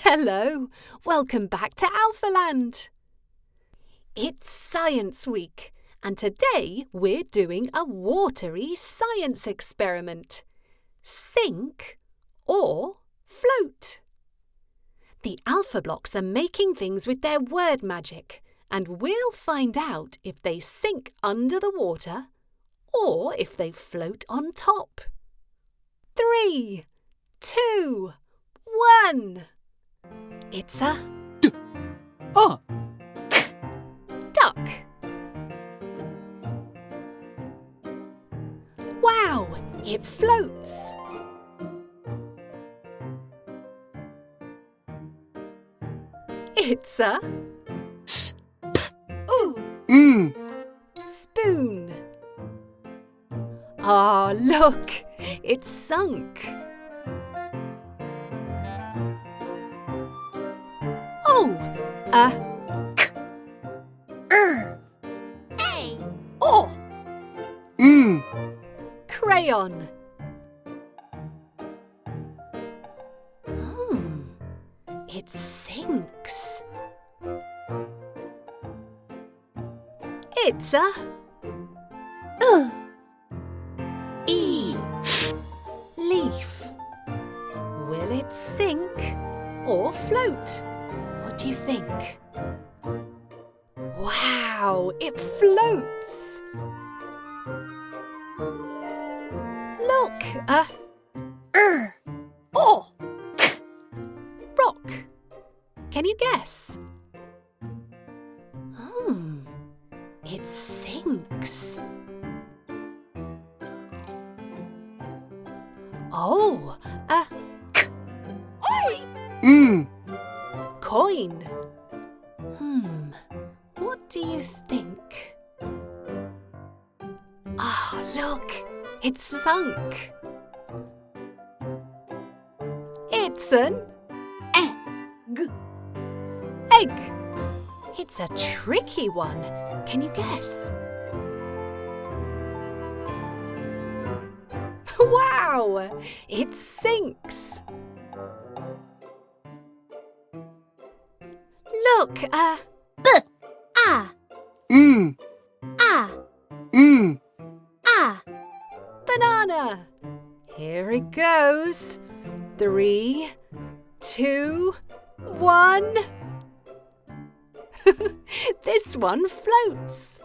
Hello, welcome back to Alphaland. It's Science Week, and today we're doing a watery science experiment. Sink or float? The Alphablocks are making things with their word magic, and we'll find out if they sink under the water or if they float on top. 3, 2, 1. It's a duck. Wow, it floats. It's a spoon. Ah, look, it's sunk. Oh, crayon. It sinks. It's a leaf. Will it sink or float? What do you think? Wow, it floats. Look, rock. Can you guess? It sinks. Oh, coin. What do you think? Ah, look, it's sunk. It's an egg. It's a tricky one. Can you guess? Wow! It sinks. Look, banana. Here it goes. 3, 2, 1. This one floats.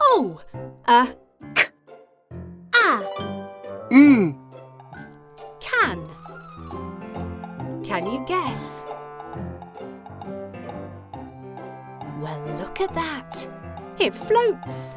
Oh, can. Can you guess? Well, look at that. It floats.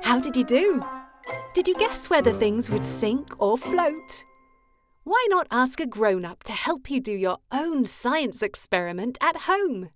How did you do? Did you guess whether things would sink or float? Why not ask a grown-up to help you do your own science experiment at home?